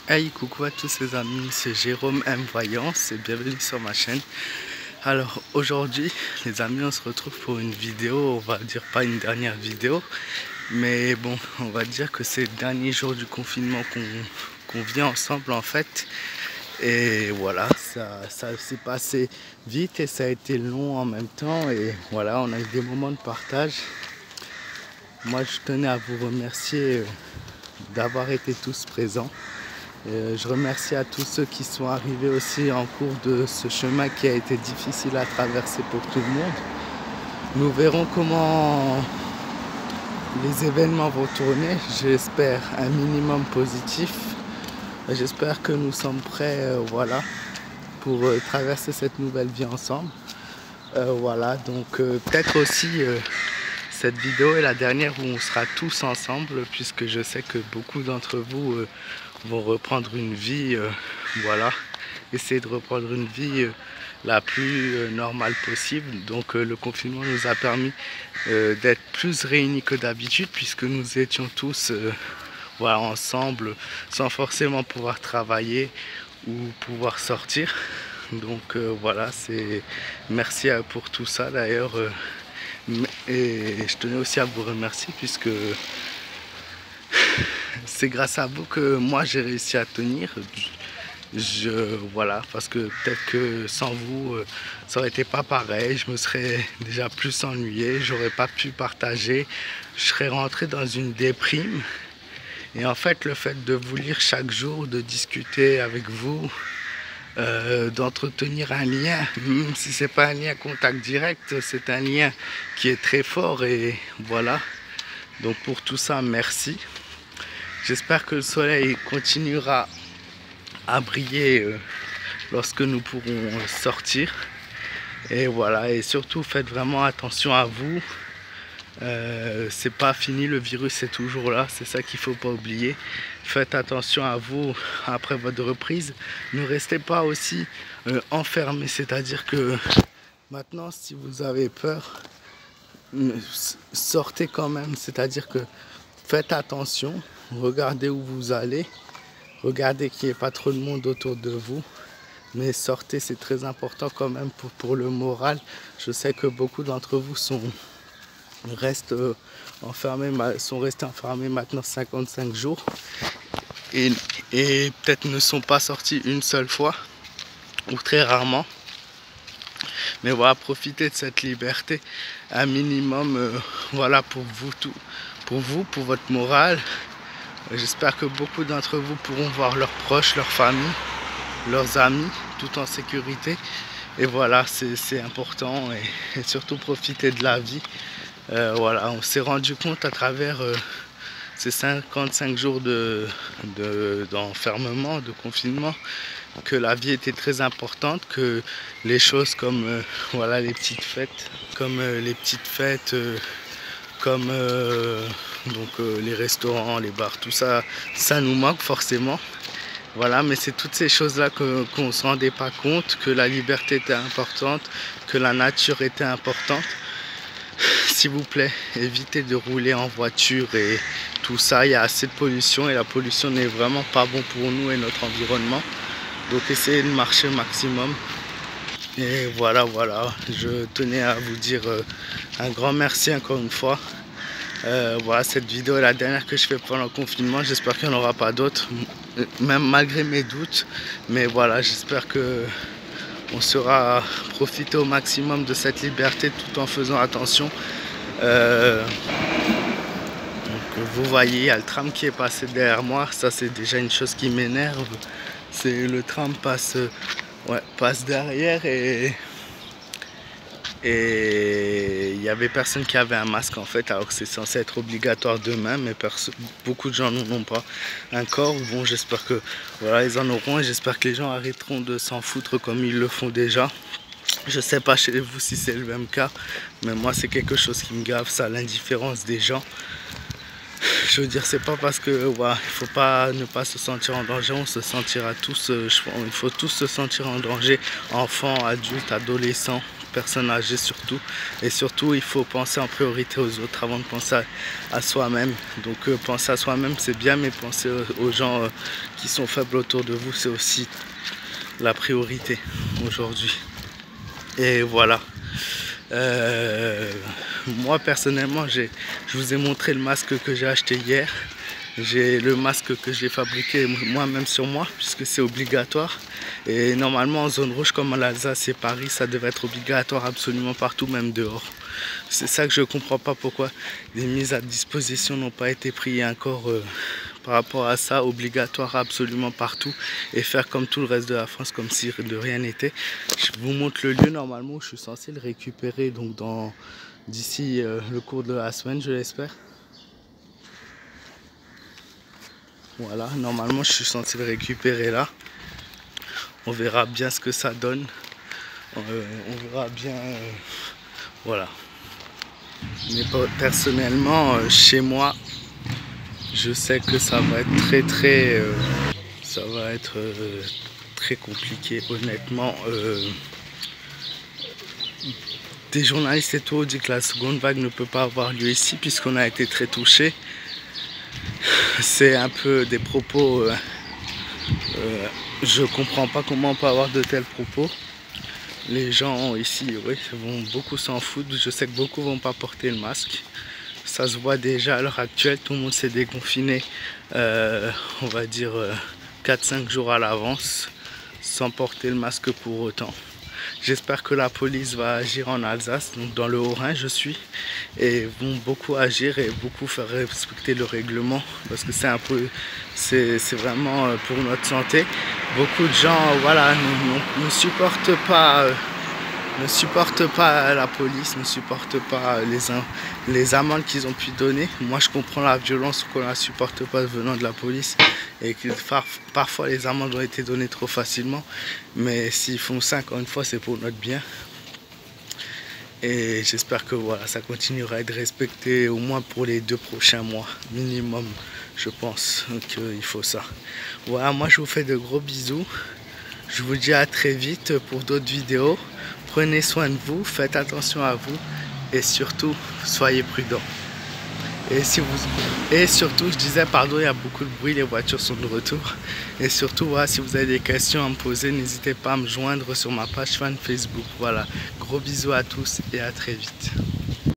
Hey, coucou à tous ces amis, c'est Jérôme M Voyance et bienvenue sur ma chaîne. Alors aujourd'hui les amis, on se retrouve pour une vidéo, on va dire pas une dernière vidéo, mais bon, on va dire que c'est le dernier jour du confinement qu'on vit ensemble en fait. Et voilà, ça s'est passé vite et ça a été long en même temps, et voilà, on a eu des moments de partage. Moi je tenais à vous remercier d'avoir été tous présents. Je remercie à tous ceux qui sont arrivés aussi en cours de ce chemin qui a été difficile à traverser pour tout le monde. Nous verrons comment les événements vont tourner. J'espère un minimum positif. J'espère que nous sommes prêts voilà, pour traverser cette nouvelle vie ensemble. Voilà, donc peut-être aussi cette vidéo est la dernière où on sera tous ensemble, puisque je sais que beaucoup d'entre vous vont reprendre une vie, voilà, essayer de reprendre une vie la plus normale possible. Donc le confinement nous a permis d'être plus réunis que d'habitude, puisque nous étions tous voilà, ensemble sans forcément pouvoir travailler ou pouvoir sortir. Donc voilà, c'est merci pour tout ça d'ailleurs. Et je tenais aussi à vous remercier, puisque c'est grâce à vous que moi j'ai réussi à tenir. Voilà, parce que peut-être que sans vous, ça aurait été pas pareil. Je me serais déjà plus ennuyé, j'aurais pas pu partager, je serais rentré dans une déprime. Et en fait, le fait de vous lire chaque jour, de discuter avec vous, d'entretenir un lien, même si c'est pas un lien contact direct, c'est un lien qui est très fort, et voilà. Donc pour tout ça, merci. J'espère que le soleil continuera à briller lorsque nous pourrons sortir. Et voilà, et surtout faites vraiment attention à vous. C'est pas fini, le virus est toujours là, c'est ça qu'il faut pas oublier. Faites attention à vous après votre reprise. Ne restez pas aussi enfermés, c'est-à-dire que maintenant, si vous avez peur, sortez quand même, c'est-à-dire que faites attention, regardez où vous allez, regardez qu'il n'y ait pas trop de monde autour de vous, mais sortez, c'est très important quand même pour le moral. Je sais que beaucoup d'entre vous sont restés enfermés maintenant 55 jours et peut-être ne sont pas sortis une seule fois ou très rarement. Mais voilà, profitez de cette liberté un minimum, voilà, pour vous, pour votre morale. J'espère que beaucoup d'entre vous pourront voir leurs proches, leurs familles, leurs amis, tout en sécurité. Et voilà, c'est important, et surtout profiter de la vie. Voilà, on s'est rendu compte à travers ces 55 jours d'enfermement, de confinement, que la vie était très importante, que les choses comme voilà, les petites fêtes, comme les restaurants, les bars, tout ça, ça nous manque forcément. Voilà, mais c'est toutes ces choses-là qu'on ne se rendait pas compte, que la liberté était importante, que la nature était importante. S'il vous plaît, évitez de rouler en voiture et tout ça. Il y a assez de pollution et la pollution n'est vraiment pas bon pour nous et notre environnement. Donc essayez de marcher au maximum. Et voilà, je tenais à vous dire un grand merci encore une fois. Voilà, cette vidéo est la dernière que je fais pendant le confinement. J'espère qu'il n'y en aura pas d'autres, même malgré mes doutes. Mais voilà, j'espère que on saura profiter au maximum de cette liberté tout en faisant attention. Donc, vous voyez, il y a le tram qui est passé derrière moi. Ça, c'est déjà une chose qui m'énerve. C'est le tram passe derrière, et il n'y avait personne qui avait un masque en fait, alors que c'est censé être obligatoire demain, mais beaucoup de gens n'en ont pas encore. Bon, j'espère que voilà, ils en auront, et j'espère que les gens arrêteront de s'en foutre comme ils le font déjà. Je sais pas chez vous si c'est le même cas, mais moi c'est quelque chose qui me gave, ça, l'indifférence des gens. Je veux dire, c'est pas parce que voilà, il faut pas ne pas se sentir en danger, on se sentira tous, il faut tous se sentir en danger, enfants, adultes, adolescents, personnes âgées surtout. Et surtout, il faut penser en priorité aux autres avant de penser à soi-même. Donc penser à soi-même, c'est bien, mais penser aux gens qui sont faibles autour de vous, c'est aussi la priorité aujourd'hui. Et voilà. Moi personnellement, je vous ai montré le masque que j'ai acheté hier. J'ai le masque que j'ai fabriqué moi-même sur moi, puisque c'est obligatoire. Et normalement en zone rouge comme en Alsace et Paris, ça devrait être obligatoire absolument partout, même dehors. C'est ça que je ne comprends pas, pourquoi des mises à disposition n'ont pas été prises encore par rapport à ça, obligatoire absolument partout, et faire comme tout le reste de la France, comme si de rien n'était. Je vous montre le lieu normalement où je suis censé le récupérer, donc d'ici le cours de la semaine, je l'espère. Voilà, normalement je suis censé le récupérer là. On verra bien ce que ça donne. On verra bien. Voilà. Mais personnellement, chez moi, je sais que ça va être très compliqué, honnêtement. Des journalistes et tout disent que la seconde vague ne peut pas avoir lieu ici puisqu'on a été très touché. C'est un peu des propos, je comprends pas comment on peut avoir de tels propos. Les gens ici, oui, vont beaucoup s'en foutre. Je sais que beaucoup vont pas porter le masque. Ça se voit déjà à l'heure actuelle, tout le monde s'est déconfiné, on va dire 4-5 jours à l'avance, sans porter le masque pour autant. J'espère que la police va agir en Alsace, donc dans le Haut-Rhin je suis, et vont beaucoup agir et beaucoup faire respecter le règlement, parce que c'est vraiment pour notre santé. Beaucoup de gens, voilà, ne supportent pas la police, ne supportent pas les amendes qu'ils ont pu donner. Moi je comprends la violence qu'on ne supporte pas venant de la police, et que parfois les amendes ont été données trop facilement, mais s'ils font ça, encore une fois, c'est pour notre bien. Et j'espère que voilà, ça continuera à être respecté au moins pour les 2 prochains mois minimum, je pense qu'il faut ça. Voilà, moi je vous fais de gros bisous, je vous dis à très vite pour d'autres vidéos. Prenez soin de vous, faites attention à vous, et surtout soyez prudents. Et surtout, je disais, pardon, il y a beaucoup de bruit, les voitures sont de retour. Et surtout, voilà, si vous avez des questions à me poser, n'hésitez pas à me joindre sur ma page fan Facebook. Voilà, gros bisous à tous et à très vite.